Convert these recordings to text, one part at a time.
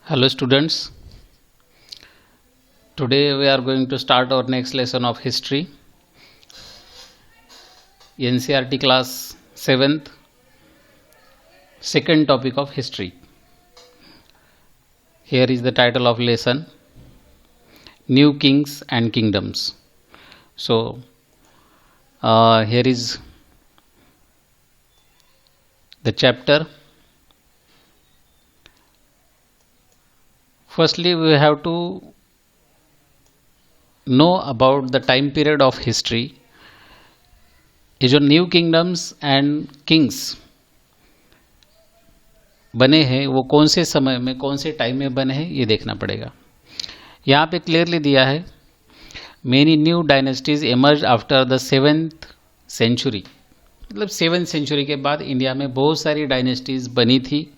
Hello students, today we are going to start our next lesson of history, NCERT class 7th, second topic of history. Here is the title of lesson, New Kings and Kingdoms. So here is the chapter. Firstly, we have to know about the time period of history. ये जो new kingdoms and Kings बने हैं वो कौन से समय में कौन से टाइम में बने हैं ये देखना पड़ेगा। यहाँ पे क्लियरली दिया है many new dynasties emerge after the 7th century, मतलब 7th सेंचुरी के बाद इंडिया में बहुत सारी डायनेस्टीज बनी थी।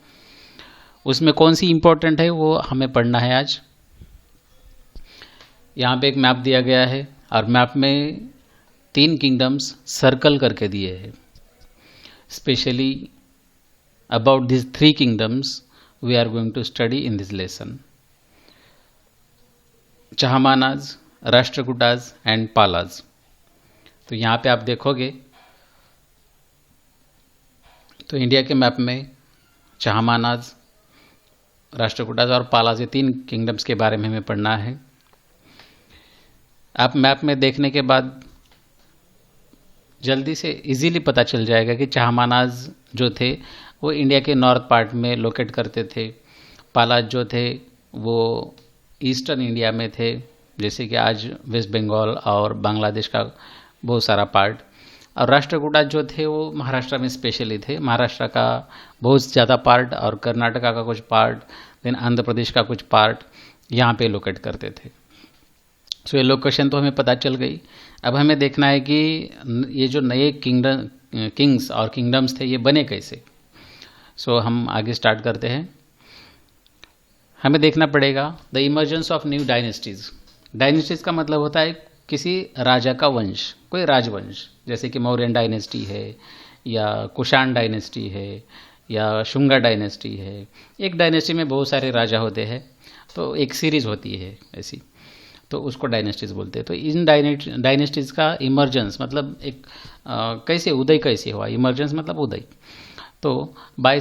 उसमें कौन सी इंपॉर्टेंट है वो हमें पढ़ना है आज। यहाँ पे एक मैप दिया गया है और मैप में 3 किंगडम्स सर्कल करके दिए हैं। Specially about this 3 kingdoms we are going to study in this lesson, Chahamanas, Rashtrakutas and Palas. तो यहाँ पे आप देखोगे तो इंडिया के मैप में चाहमानाज, राष्ट्रकूटाज और पालाज, ये 3 किंगडम्स के बारे में हमें पढ़ना है। आप मैप में देखने के बाद जल्दी से इजीली पता चल जाएगा कि चाहमानाज जो थे वो इंडिया के नॉर्थ पार्ट में लोकेट करते थे। पालाज जो थे वो ईस्टर्न इंडिया में थे, जैसे कि आज वेस्ट बंगाल और बांग्लादेश का बहुत सारा पार्ट। और राष्ट्रकूटाज जो थे वो महाराष्ट्र में स्पेशली थे, महाराष्ट्र का बहुत ज़्यादा पार्ट और कर्नाटका का कुछ पार्ट, देन आंध्र प्रदेश का कुछ पार्ट यहाँ पे लोकेट करते थे। सो ये लोकेशन तो हमें पता चल गई। अब हमें देखना है कि ये जो नए किंग्स और किंगडम्स थे ये बने कैसे। सो हम आगे स्टार्ट करते हैं। हमें देखना पड़ेगा the emergence of new dynasties. Dynasties का मतलब होता है किसी राजा का वंश, कोई राजवंश, जैसे कि मौर्यन डायनेस्टी है या कुषाण डायनेस्टी है या शुंगा डायनेस्टी है। एक डायनेस्टी में बहुत सारे राजा होते हैं, तो एक सीरीज होती है ऐसी, तो उसको डायनेस्टीज बोलते हैं। तो इन डायनेस्टीज का इमर्जेंस मतलब एक कैसे उदय कैसे हुआ, इमर्जेंस मतलब उदय। तो by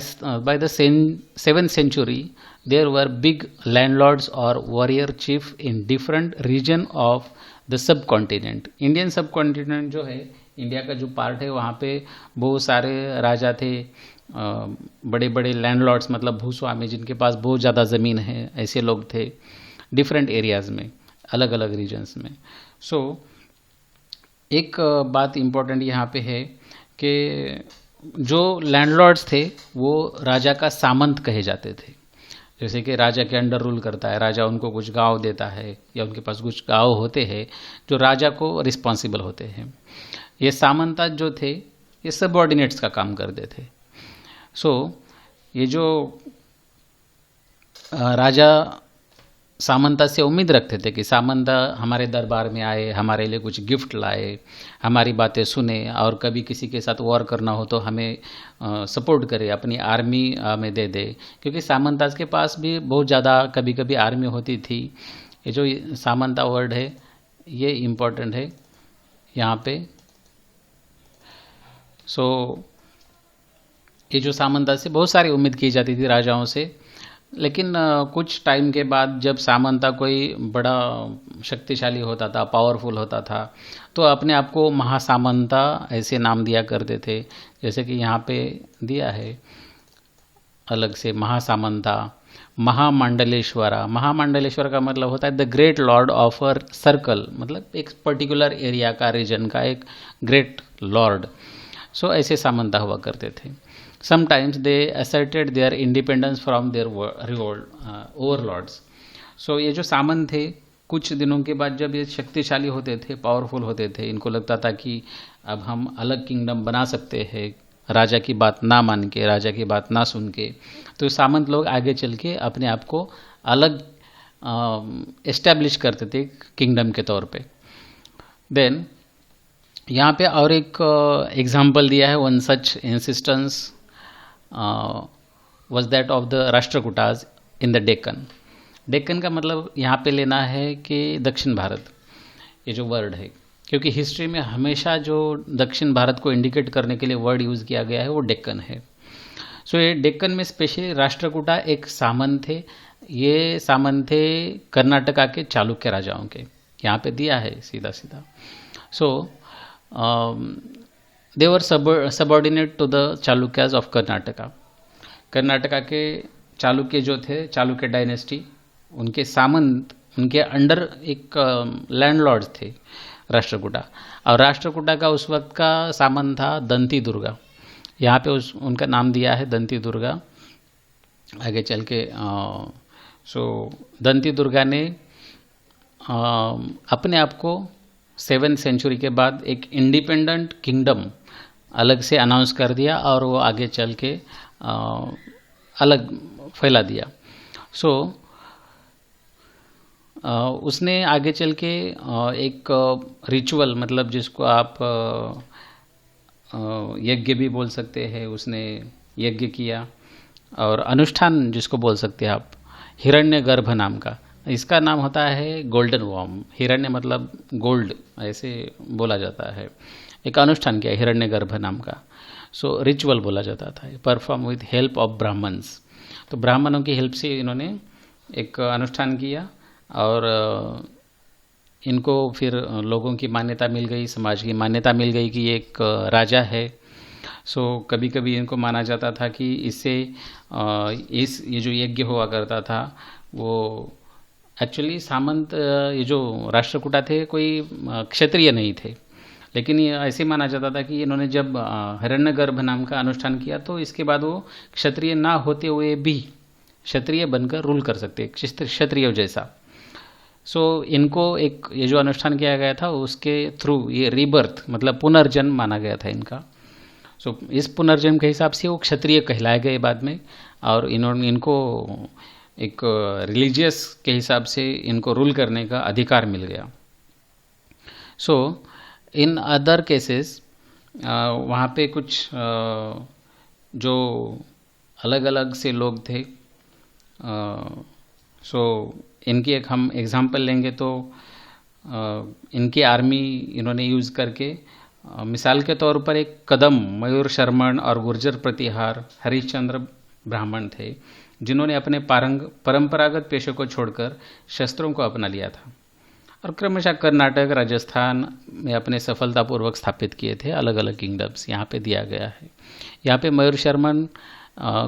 the 7th century there were big landlords और warrior chief in different region of the subcontinent. Indian subcontinent जो है, इंडिया का जो पार्ट है, वहाँ पे बहुत सारे राजा थे, बड़े बड़े लैंडलॉर्ड्स मतलब भूस्वामी, जिनके पास बहुत ज़्यादा ज़मीन है, ऐसे लोग थे डिफरेंट एरियाज़ में, अलग अलग रीजन्स में। सो एक बात इम्पोर्टेंट यहाँ पे है कि जो लैंडलॉर्ड्स थे वो राजा का सामंत कहे जाते थे। जैसे कि राजा के अंडर रूल करता है, राजा उनको कुछ गांव देता है या उनके पास कुछ गांव होते हैं जो राजा को रिस्पॉन्सिबल होते हैं। ये सामंताज जो थे ये सबऑर्डिनेट्स का काम करते थे। सो ये जो राजा सामंता से उम्मीद रखते थे कि सामंता हमारे दरबार में आए, हमारे लिए कुछ गिफ्ट लाए, हमारी बातें सुने और कभी किसी के साथ वॉर करना हो तो हमें सपोर्ट करे, अपनी आर्मी में दे दे, क्योंकि सामंताज के पास भी बहुत ज़्यादा कभी कभी आर्मी होती थी। ये जो सामंता वर्ड है ये इम्पोर्टेंट है यहाँ पे। सो ये जो सामंता से बहुत सारी उम्मीद की जाती थी राजाओं से, लेकिन कुछ टाइम के बाद जब सामंता कोई बड़ा शक्तिशाली होता था, पावरफुल होता था, तो अपने आप को महासामंता ऐसे नाम दिया करते थे। जैसे कि यहाँ पे दिया है अलग से महासामंता, महामंडलेश्वरा। महामंडलेश्वर का मतलब होता है the great Lord of a circle, मतलब एक पर्टिकुलर एरिया का, रीजन का एक ग्रेट लॉर्ड। सो ऐसे सामंता हुआ करते थे। Sometimes they asserted their independence from their overlords. So ये जो सामंत थे कुछ दिनों के बाद जब ये शक्तिशाली होते थे, पावरफुल होते थे, इनको लगता था कि अब हम अलग किंगडम बना सकते हैं राजा की बात ना मान के, राजा की बात ना सुन के। तो सामंत लोग आगे चल के अपने आप को अलग एस्टैब्लिश करते थे किंगडम के तौर पे। देन यहाँ पे और एक एग्जाम्पल दिया है, one such insistence was that of the Rashtrakutas in the Deccan. Deccan का मतलब यहाँ पे लेना है कि दक्षिण भारत, ये जो वर्ड है, क्योंकि हिस्ट्री में हमेशा जो दक्षिण भारत को इंडिकेट करने के लिए वर्ड यूज़ किया गया है वो डेक्कन है। सो ये डेक्कन में स्पेशली राष्ट्रकूटा एक सामंत थे। ये सामंत थे कर्नाटका के चालुक्य राजाओं के, यहाँ पे दिया है सीधा सीधा। So they were subordinate to the Chalukyas of Karnataka. Karnataka के चालुक्य जो थे, चालुक्य डायनेस्टी, उनके सामंत, उनके अंडर एक लैंडलॉर्ड्स थे राष्ट्रकूटा। और राष्ट्रकूटा का उस वक्त का सामंत था दंती दुर्गा। यहाँ पे उनका नाम दिया है दंती दुर्गा आगे चल के। सो दंती दुर्गा ने अपने आप को 7th सेंचुरी के बाद एक इंडिपेंडेंट किंगडम अलग से अनाउंस कर दिया और वो आगे चल के अलग फैला दिया। सो उसने आगे चल के एक रिचुअल, मतलब जिसको आप यज्ञ भी बोल सकते हैं, उसने यज्ञ किया, और अनुष्ठान जिसको बोल सकते हैं आप, हिरण्यगर्भ नाम का। इसका नाम होता है गोल्डन वॉर्म। हिरण्य मतलब गोल्ड, ऐसे बोला जाता है। एक अनुष्ठान किया हिरण्यगर्भ नाम का। सो रिचुअल बोला जाता था, perform with help of Brahmins. तो ब्राह्मणों की हेल्प से इन्होंने एक अनुष्ठान किया और इनको फिर लोगों की मान्यता मिल गई, समाज की मान्यता मिल गई कि ये एक राजा है। सो कभी कभी इनको माना जाता था कि इससे ये जो यज्ञ हुआ करता था वो एक्चुअली सामंत, ये जो राष्ट्रकूटा थे कोई क्षत्रिय नहीं थे, लेकिन ये ऐसे माना जाता था कि इन्होंने जब हिरण्यगर्भ नाम का अनुष्ठान किया तो इसके बाद वो क्षत्रिय ना होते हुए भी क्षत्रिय बनकर रूल कर सकते, क्षत्रिय जैसा। सो इनको एक ये जो अनुष्ठान किया गया था उसके थ्रू ये रीबर्थ मतलब पुनर्जन्म माना गया था इनका। सो इस पुनर्जन्म के हिसाब से वो क्षत्रिय कहलाए गए बाद में, और इनको एक रिलीजियस के हिसाब से इनको रूल करने का अधिकार मिल गया। सो इन अदर केसेस वहाँ पे कुछ जो अलग अलग से लोग थे, सो इनकी एक हम एग्जांपल लेंगे तो इनकी आर्मी इन्होंने यूज़ करके, मिसाल के तौर पर एक कदम, मयूर शर्मण और गुर्जर प्रतिहार हरिश्चंद्र ब्राह्मण थे जिन्होंने अपने परंपरागत पेशे को छोड़कर शस्त्रों को अपना लिया था और क्रमशः कर्नाटक, राजस्थान में अपने सफलतापूर्वक स्थापित किए थे अलग अलग किंगडम्स। यहाँ पे दिया गया है। यहाँ पे मयूर शर्मन,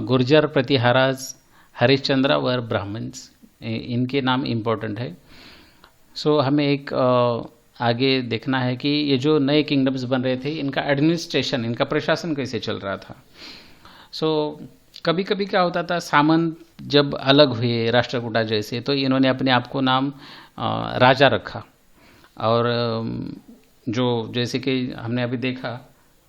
गुर्जर प्रतिहाराज, हरिश्चंद्र वर ब्राह्मण्स, इनके नाम इम्पोर्टेंट है। सो हमें एक आगे देखना है कि ये जो नए किंगडम्स बन रहे थे इनका एडमिनिस्ट्रेशन, इनका प्रशासन कैसे चल रहा था। सो कभी कभी क्या होता था, सामंत जब अलग हुए राष्ट्रकूटा जैसे, तो इन्होंने अपने आप को नाम राजा रखा। और जो जैसे कि हमने अभी देखा,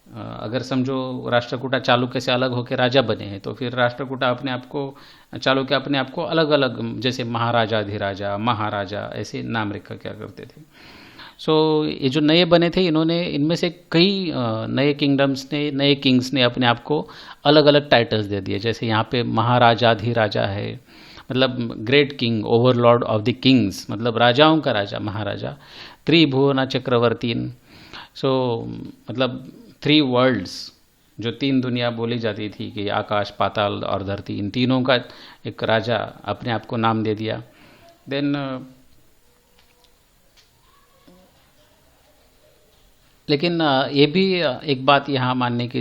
अगर समझो राष्ट्रकूटा चालुक्य से अलग होकर राजा बने हैं तो फिर राष्ट्रकूटा अपने आप को, चालुक्य अपने आप को अलग अलग, जैसे महाराजा, अधिराजा, महाराजा, ऐसे नाम रखा क्या करते थे। सो ये जो नए बने थे इन्होंने, इनमें से कई नए किंगडम्स ने, नए किंग्स ने अपने आप को अलग अलग टाइटल्स दे दिए। जैसे यहाँ पे महाराजाधिराजा है, मतलब great king, Overlord of the Kings, मतलब राजाओं का राजा, महाराजा। त्रिभुवन चक्रवर्तीन, सो मतलब 3 वर्ल्ड्स, जो 3 दुनिया बोली जाती थी कि आकाश, पाताल और धरती, इन तीनों का एक राजा अपने आप को नाम दे दिया। देन लेकिन ये भी एक बात यहाँ मानने की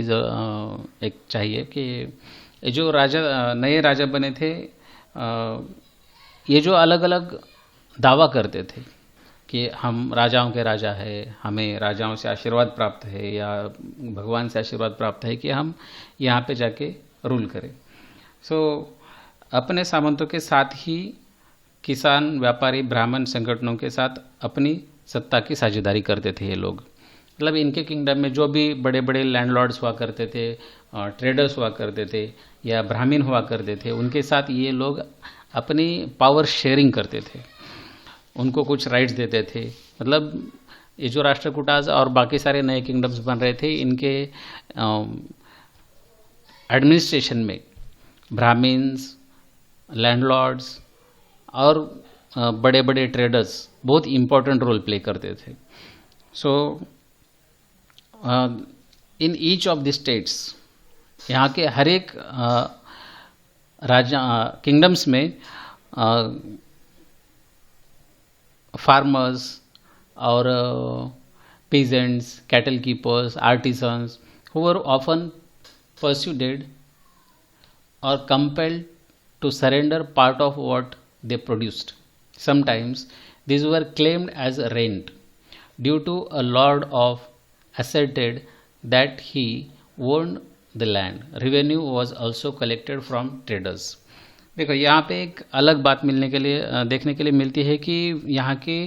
एक चाहिए कि जो राजा, नए राजा बने थे, ये जो अलग अलग दावा करते थे कि हम राजाओं के राजा है, हमें राजाओं से आशीर्वाद प्राप्त है या भगवान से आशीर्वाद प्राप्त है कि हम यहाँ पे जाके रूल करें। सो अपने सामंतों के साथ ही किसान, व्यापारी, ब्राह्मण संगठनों के साथ अपनी सत्ता की साझेदारी करते थे ये लोग। मतलब इनके किंगडम में जो भी बड़े बड़े लैंडलॉर्ड्स हुआ करते थे, ट्रेडर्स हुआ करते थे या ब्राह्मण हुआ करते थे, उनके साथ ये लोग अपनी पावर शेयरिंग करते थे, उनको कुछ राइट्स देते थे। मतलब ये जो राष्ट्रकूटाज और बाकी सारे नए किंगडम्स बन रहे थे, इनके एडमिनिस्ट्रेशन में ब्राह्मण्स, लैंडलॉर्ड्स और बड़े बड़े ट्रेडर्स बहुत इम्पोर्टेंट रोल प्ले करते थे. So in each of the states, यहाँ के हर एक राजा किंगडम्स में फार्मर्स और peasants, cattle keepers, artisans who were often persuaded or compelled to surrender part of what they produced. Sometimes these were claimed as rent due to a lord of asserted that he owned the land. Revenue was also collected from traders. देखो यहाँ पे एक अलग बात मिलने के लिए देखने के लिए मिलती है कि यहाँ के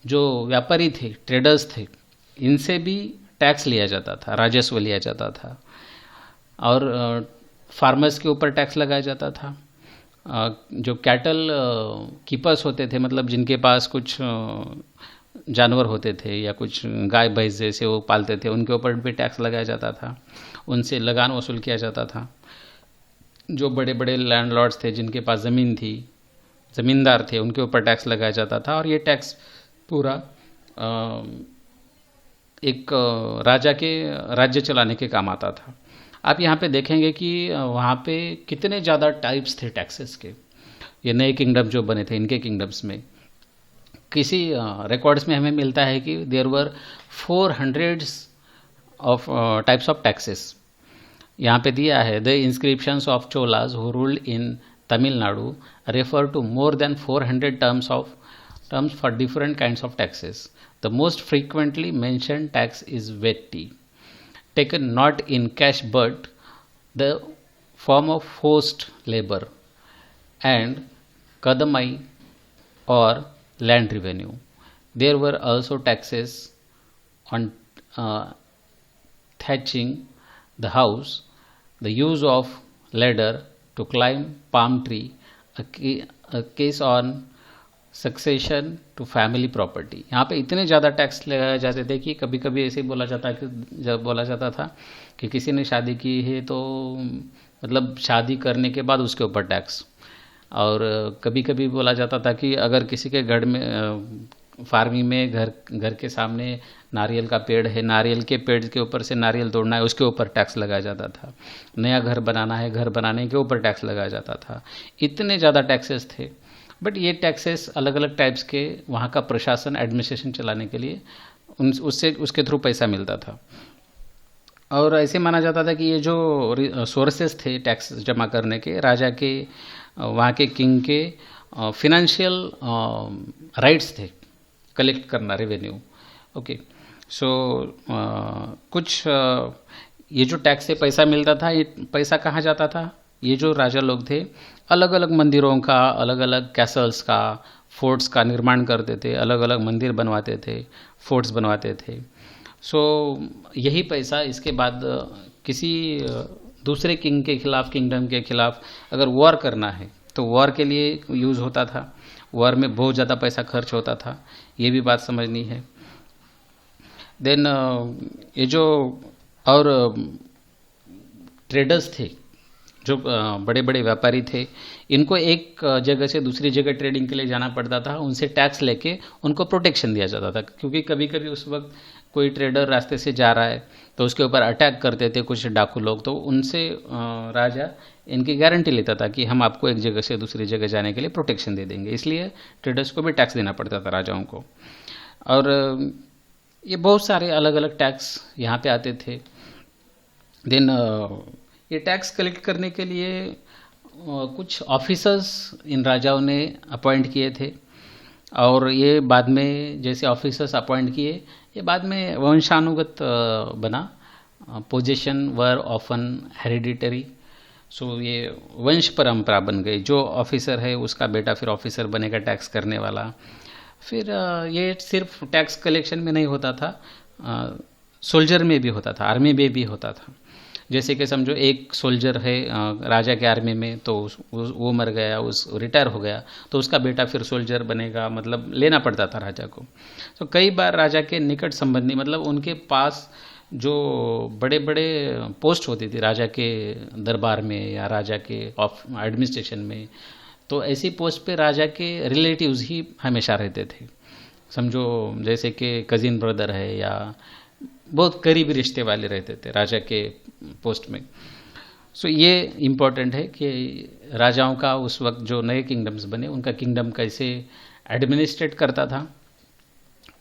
जो व्यापारी थे, ट्रेडर्स थे, इनसे भी टैक्स लिया जाता था, राजस्व लिया जाता था और फार्मर्स के ऊपर टैक्स लगाया जाता था. जो कैटल कीपर्स होते थे, मतलब जिनके पास कुछ जानवर होते थे या कुछ गाय भैंस जैसे वो पालते थे, उनके ऊपर भी टैक्स लगाया जाता था, उनसे लगान वसूल किया जाता था. जो बड़े बड़े लैंडलॉर्ड्स थे, जिनके पास ज़मीन थी, ज़मींदार थे, उनके ऊपर टैक्स लगाया जाता था. और ये टैक्स पूरा एक राजा के राज्य चलाने के काम आता था. आप यहाँ पे देखेंगे कि वहाँ पे कितने ज़्यादा टाइप्स थे टैक्सेस के. ये नए किंगडम जो बने थे, इनके किंगडम्स में किसी रिकॉर्ड्स में हमें मिलता है कि there were 400 of types of taxes. यहाँ पे दिया है, the inscriptions of Cholas who ruled in Tamil Nadu refer to more than 400 terms for different kinds of taxes. The most frequently mentioned tax is vetti, taken not in cash but the form of forced labor, and kadamai or land revenue. There were also taxes on thatching the house, the use of ladder to climb palm tree, a case on succession to family property. यहाँ पे इतने ज़्यादा tax लगाए जाते थे कि कभी कभी ऐसे बोला जाता था कि किसी ने शादी की है तो मतलब शादी करने के बाद उसके ऊपर टैक्स. और कभी कभी बोला जाता था कि अगर किसी के घर में फार्मिंग में घर के सामने नारियल का पेड़ है, नारियल के पेड़ के ऊपर से नारियल तोड़ना है, उसके ऊपर टैक्स लगाया जाता था. नया घर बनाना है, घर बनाने के ऊपर टैक्स लगाया जाता था. इतने ज़्यादा टैक्सेस थे. बट ये टैक्सेस अलग अलग टाइप्स के वहाँ का प्रशासन, एडमिनिस्ट्रेशन चलाने के लिए उसके थ्रू पैसा मिलता था. और ऐसे माना जाता था कि ये जो सोर्सेस थे टैक्स जमा करने के, राजा के, वहाँ के किंग के फिनेंशियल राइट्स थे कलेक्ट करना रेवेन्यू. ओके, सो कुछ ये जो टैक्स से पैसा मिलता था, ये पैसा कहाँ जाता था? ये जो राजा लोग थे अलग अलग मंदिरों का, अलग अलग कैसल्स का, फोर्ट्स का निर्माण करते थे, अलग अलग मंदिर बनवाते थे, फोर्ट्स बनवाते थे. सो यही पैसा इसके बाद किसी दूसरे किंग के खिलाफ, किंगडम के खिलाफ अगर वॉर करना है तो वॉर के लिए यूज़ होता था. वॉर में बहुत ज़्यादा पैसा खर्च होता था, ये भी बात समझनी है. देन ये जो और ट्रेडर्स थे, जो बड़े बड़े व्यापारी थे, इनको एक जगह से दूसरी जगह ट्रेडिंग के लिए जाना पड़ता था. उनसे टैक्स लेके उनको प्रोटेक्शन दिया जाता था, क्योंकि कभी कभी उस वक्त कोई ट्रेडर रास्ते से जा रहा है तो उसके ऊपर अटैक करते थे कुछ डाकू लोग. तो उनसे राजा इनकी गारंटी लेता था कि हम आपको एक जगह से दूसरी जगह जाने के लिए प्रोटेक्शन दे देंगे. इसलिए ट्रेडर्स को भी टैक्स देना पड़ता था राजाओं को. और ये बहुत सारे अलग अलग टैक्स यहाँ पे आते थे. देन ये टैक्स कलेक्ट करने के लिए कुछ ऑफिसर्स इन राजाओं ने अपॉइंट किए थे. और ये बाद में जैसे ऑफिसर्स अपॉइंट किए, ये बाद में वंशानुगत बना. Position were often hereditary. सो ये वंश परंपरा बन गई. जो ऑफिसर है उसका बेटा फिर ऑफिसर बनेगा टैक्स करने वाला. फिर ये सिर्फ टैक्स कलेक्शन में नहीं होता था, सोल्जर में भी होता था, आर्मी में भी होता था. जैसे कि समझो एक सोल्जर है राजा के आर्मी में, तो वो मर गया, रिटायर हो गया, तो उसका बेटा फिर सोल्जर बनेगा, मतलब लेना पड़ता था राजा को. तो कई बार राजा के निकट संबंधी, मतलब उनके पास जो बड़े बड़े पोस्ट होती थी राजा के दरबार में या राजा के ऑफ एडमिनिस्ट्रेशन में, तो ऐसी पोस्ट पे राजा के रिलेटिव्स ही हमेशा रहते थे। समझो जैसे कि कजिन ब्रदर है या बहुत करीबी रिश्ते वाले रहते थे राजा के पोस्ट में। सो ये इम्पोर्टेंट है कि राजाओं का उस वक्त जो नए किंगडम्स बने उनका किंगडम कैसे एडमिनिस्ट्रेट करता था,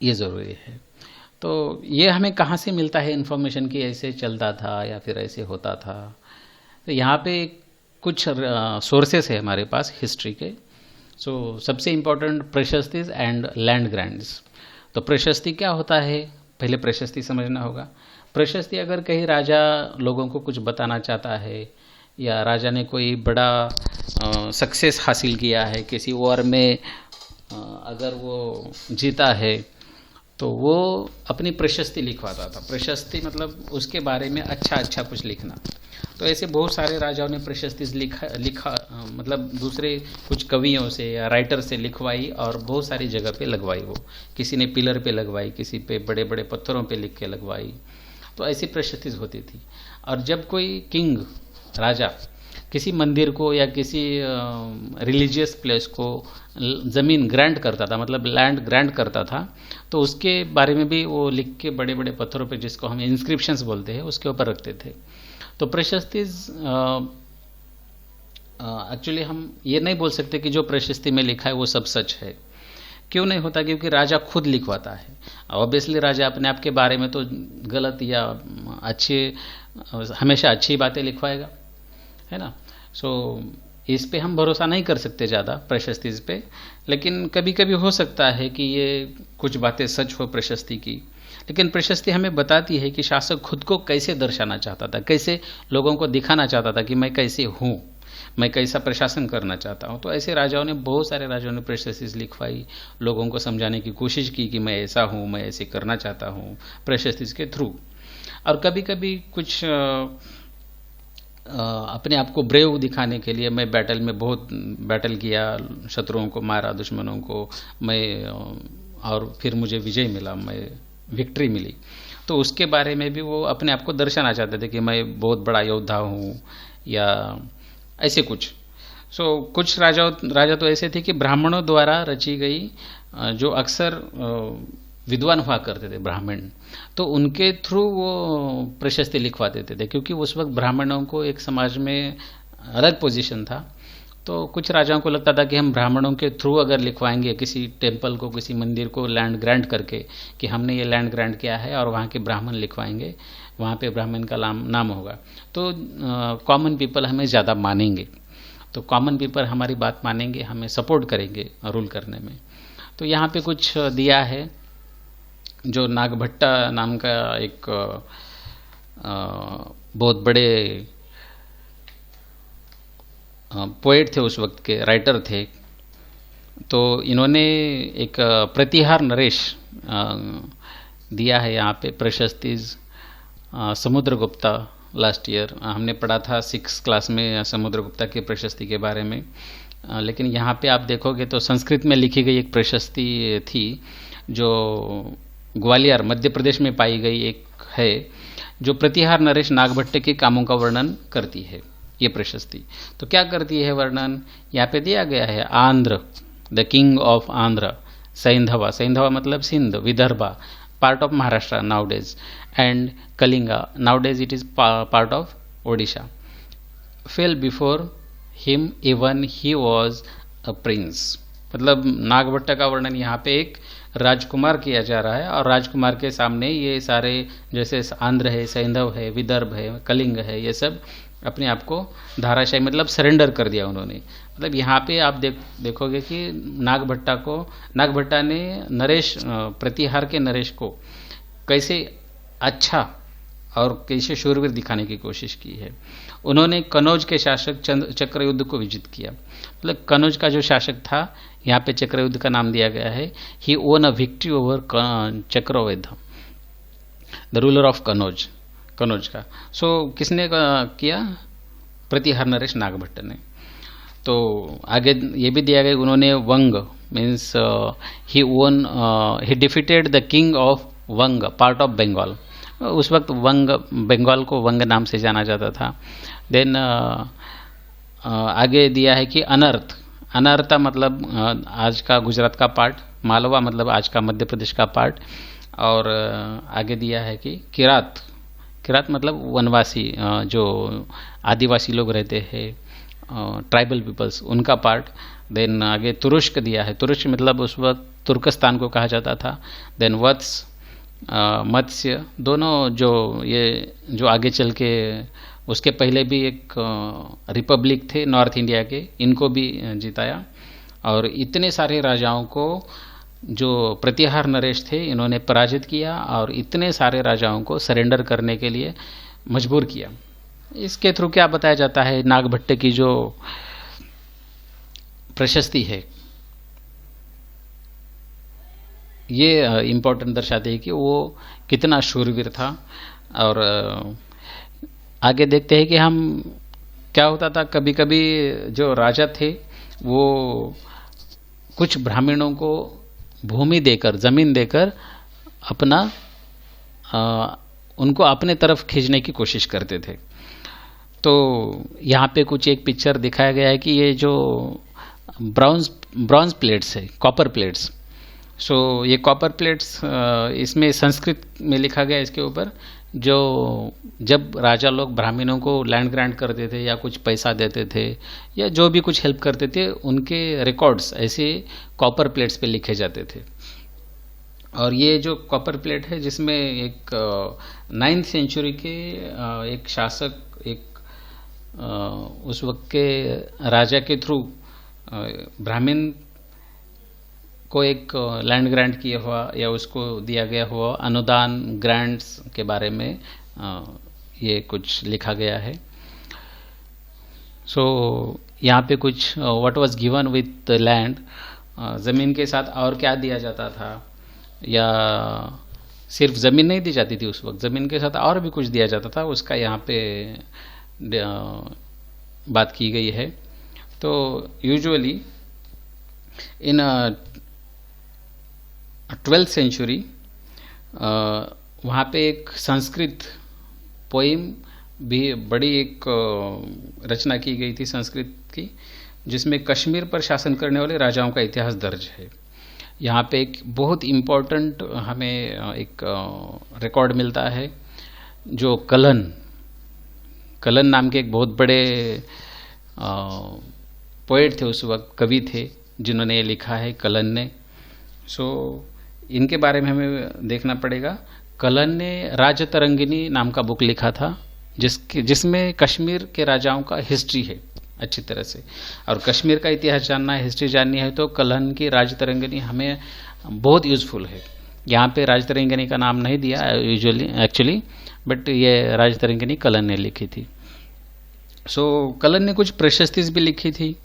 ये ज़रूरी है। तो ये हमें कहाँ से मिलता है इन्फॉर्मेशन कि ऐसे चलता था या फिर ऐसे होता था। तो यहाँ पे कुछ सोर्सेस है हमारे पास हिस्ट्री के। सो सबसे इम्पोर्टेंट प्रशस्तिज एंड लैंड ग्रांट्स। तो प्रशस्ति क्या होता है, पहले प्रशस्ति समझना होगा। प्रशस्ति अगर कहीं राजा लोगों को कुछ बताना चाहता है या राजा ने कोई बड़ा सक्सेस हासिल किया है किसी वॉर में, अगर वो जीता है तो वो अपनी प्रशस्ति लिखवाता था। प्रशस्ति मतलब उसके बारे में अच्छा अच्छा कुछ लिखना। तो ऐसे बहुत सारे राजाओं ने प्रशस्ति लिखा मतलब दूसरे कुछ कवियों से या राइटर से लिखवाई और बहुत सारी जगह पे लगवाई। वो किसी ने पिलर पे लगवाई, किसी पे बड़े बड़े पत्थरों पे लिख के लगवाई। तो ऐसी प्रशस्ति होती थी। और जब कोई किंग राजा किसी मंदिर को या किसी रिलीजियस प्लेस को ज़मीन ग्रांट करता था, मतलब लैंड ग्रांट करता था, तो उसके बारे में भी वो लिख के बड़े बड़े पत्थरों पे, जिसको हम इंस्क्रिप्शंस बोलते हैं, उसके ऊपर रखते थे। तो प्रशस्ति एक्चुअली हम ये नहीं बोल सकते कि जो प्रशस्ति में लिखा है वो सब सच है। क्यों नहीं होता? क्योंकि राजा खुद लिखवाता है। ऑब्वियसली राजा अपने आप के बारे में तो गलत या अच्छे, हमेशा अच्छी बातें लिखवाएगा, है ना। सो इस पे हम भरोसा नहीं कर सकते ज़्यादा प्रशस्ति पे, लेकिन कभी कभी हो सकता है कि ये कुछ बातें सच हो प्रशस्ति की। लेकिन प्रशस्ति हमें बताती है कि शासक खुद को कैसे दर्शाना चाहता था, कैसे लोगों को दिखाना चाहता था कि मैं कैसे हूँ, मैं कैसा प्रशासन करना चाहता हूँ। तो ऐसे राजाओं ने, बहुत सारे राजाओं ने प्रशस्ति लिखवाई, लोगों को समझाने की कोशिश की कि मैं ऐसा हूँ, मैं ऐसे करना चाहता हूँ प्रशस्ति के थ्रू। और कभी कभी कुछ अपने आप को ब्रेव दिखाने के लिए, मैं बैटल में बहुत बैटल किया, शत्रुओं को मारा, दुश्मनों को मैं, और फिर मुझे विजय मिला, मैं विक्ट्री मिली, तो उसके बारे में भी वो अपने आप को दर्शाना चाहते थे कि मैं बहुत बड़ा योद्धा हूँ या ऐसे कुछ। सो कुछ राजा तो ऐसे थे कि ब्राह्मणों द्वारा रची गई, जो अक्सर विद्वान हुआ करते थे ब्राह्मण, तो उनके थ्रू वो प्रशस्ति लिखवा देते थे, क्योंकि उस वक्त ब्राह्मणों को एक समाज में अलग पोजीशन था। तो कुछ राजाओं को लगता था कि हम ब्राह्मणों के थ्रू अगर लिखवाएंगे किसी टेम्पल को, किसी मंदिर को लैंड ग्रांट करके कि हमने ये लैंड ग्रांट किया है, और वहाँ के ब्राह्मण लिखवाएंगे, वहाँ पे ब्राह्मण का नाम होगा, तो कॉमन पीपल हमें ज़्यादा मानेंगे, तो कॉमन पीपल हमारी बात मानेंगे, हमें सपोर्ट करेंगे रूल करने में। तो यहाँ पे कुछ दिया है, जो नागभट्टा नाम का एक बहुत बड़े पोएट थे, उस वक्त के राइटर थे। तो इन्होंने एक प्रतिहार नरेश दिया है यहाँ पे प्रशस्तिज। समुद्रगुप्ता, लास्ट ईयर हमने पढ़ा था 6th क्लास में समुद्रगुप्ता की प्रशस्ति के बारे में, लेकिन यहाँ पे आप देखोगे तो संस्कृत में लिखी गई एक प्रशस्ति थी, जो ग्वालियर मध्य प्रदेश में पाई गई एक है, जो प्रतिहार नरेश नागभट्टे के कामों का वर्णन करती है ये प्रशस्ति। तो क्या करती है वर्णन, यहाँ पे दिया गया है। Andhra, the king of Andhra, Saindhava, Saindhava मतलब Sindh, Vidarbha part of Maharashtra nowadays, and Kalinga nowadays it is part of Odisha, fell before him even he was a prince. मतलब नागभट्टा का वर्णन यहाँ पे एक राजकुमार किया जा रहा है, और राजकुमार के सामने ये सारे, जैसे आंध्र है, सैंधव है, विदर्भ है, कलिंग है, ये सब अपने आप को धाराशाही मतलब सरेंडर कर दिया उन्होंने। मतलब यहाँ पे आप देखोगे कि नागभट्टा ने नरेश, प्रतिहार के नरेश को कैसे अच्छा और कैसे शूरवीर दिखाने की कोशिश की है। उन्होंने कनौज के शासक चक्रयुद्ध को विजित किया। मतलब कनौज का जो शासक था, यहाँ पे चक्रयुद्ध का नाम दिया गया है। He won a victory over Chakraveda, the ruler of Kannauj का। सो किसने किया? प्रतिहार नरेश नागभट्ट ने। तो आगे ये भी दिया गया, उन्होंने Vanga means he defeated the king of Vanga part of Bengal. उस वक्त वंग, बंगाल को वंग नाम से जाना जाता था। देन आगे दिया है कि अनर्थ, अनर्था मतलब आज का गुजरात का पार्ट, मालवा मतलब आज का मध्य प्रदेश का पार्ट, और आगे दिया है कि किरात, किरात मतलब वनवासी, जो आदिवासी लोग रहते हैं, ट्राइबल पीपल्स, उनका पार्ट। देन आगे तुरुष्क दिया है, तुरुष्क मतलब उस वक्त तुर्कस्तान को कहा जाता था। देन वत्स, मत्स्य, दोनों जो ये जो आगे चल के उसके पहले भी एक रिपब्लिक थे नॉर्थ इंडिया के, इनको भी जिताया। और इतने सारे राजाओं को जो प्रतिहार नरेश थे इन्होंने पराजित किया और इतने सारे राजाओं को सरेंडर करने के लिए मजबूर किया। इसके थ्रू क्या बताया जाता है, नागभट्ट की जो प्रशस्ति है ये इम्पोर्टेंट दर्शाते हैं कि वो कितना शूरवीर था। और आगे देखते हैं कि हम क्या होता था, कभी कभी जो राजा थे वो कुछ ब्राह्मणों को भूमि देकर, जमीन देकर अपना उनको अपने तरफ खींचने की कोशिश करते थे। तो यहाँ पे कुछ एक पिक्चर दिखाया गया है कि ये जो ब्रॉन्ज प्लेट्स है, कॉपर प्लेट्स, सो ये कॉपर प्लेट्स इसमें संस्कृत में लिखा गया इसके ऊपर, जो जब राजा लोग ब्राह्मणों को लैंड ग्रांट करते थे या कुछ पैसा देते थे या जो भी कुछ हेल्प करते थे, उनके रिकॉर्ड्स ऐसे कॉपर प्लेट्स पे लिखे जाते थे। और ये जो कॉपर प्लेट है जिसमें एक 9th सेंचुरी के एक शासक, एक उस वक्त के राजा के थ्रू ब्राह्मण को एक लैंड ग्रांट किया हुआ या उसको दिया गया हुआ अनुदान, ग्रांट्स के बारे में ये कुछ लिखा गया है। सो यहाँ पे कुछ what was given with land, ज़मीन के साथ और क्या दिया जाता था, या सिर्फ ज़मीन नहीं दी जाती थी उस वक्त, ज़मीन के साथ और भी कुछ दिया जाता था, उसका यहाँ पे बात की गई है। तो यूजुअली इन 12th सेंचुरी वहाँ पे एक संस्कृत पोइम भी बड़ी एक रचना की गई थी संस्कृत की, जिसमें कश्मीर पर शासन करने वाले राजाओं का इतिहास दर्ज है। यहाँ पे एक बहुत इम्पोर्टेंट हमें एक रिकॉर्ड मिलता है, जो कलन नाम के एक बहुत बड़े पोएट थे उस वक्त, कवि थे, जिन्होंने ये लिखा है, कलन ने। सो इनके बारे में हमें देखना पड़ेगा। कलन ने राजतरंगिनी नाम का बुक लिखा था, जिसमें कश्मीर के राजाओं का हिस्ट्री है अच्छी तरह से। और कश्मीर का इतिहास जानना है, हिस्ट्री जाननी है, तो कलन की राजतरंगिनी हमें बहुत यूजफुल है। यहाँ पे राजतरंगिनी का नाम नहीं दिया एक्चुअली, बट ये राजतरंगिनी कलन ने लिखी थी। सो कलन ने कुछ प्रशस्ति भी लिखी थी,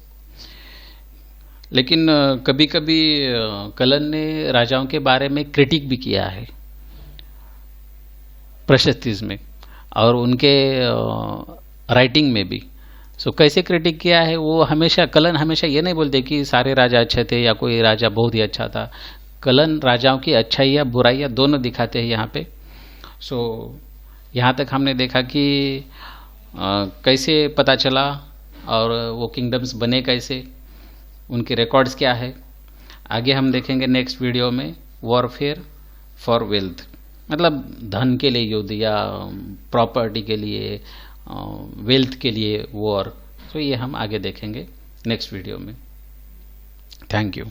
लेकिन कभी कभी कलन ने राजाओं के बारे में क्रिटिक भी किया है प्रशस्ति में और उनके राइटिंग में भी। सो कैसे क्रिटिक किया है वो हमेशा, कलन हमेशा ये नहीं बोलते कि सारे राजा अच्छे थे या कोई राजा बहुत ही अच्छा था। कलन राजाओं की अच्छाइयाँ बुराइयाँ दोनों दिखाते हैं यहाँ पे। सो यहाँ तक हमने देखा कि कैसे पता चला और वो किंगडम्स बने कैसे, उनके रिकॉर्ड्स क्या है। आगे हम देखेंगे नेक्स्ट वीडियो में वॉरफेयर फॉर वेल्थ, मतलब धन के लिए युद्ध या प्रॉपर्टी के लिए, वेल्थ के लिए वॉर। तो ये हम आगे देखेंगे नेक्स्ट वीडियो में। Thank you.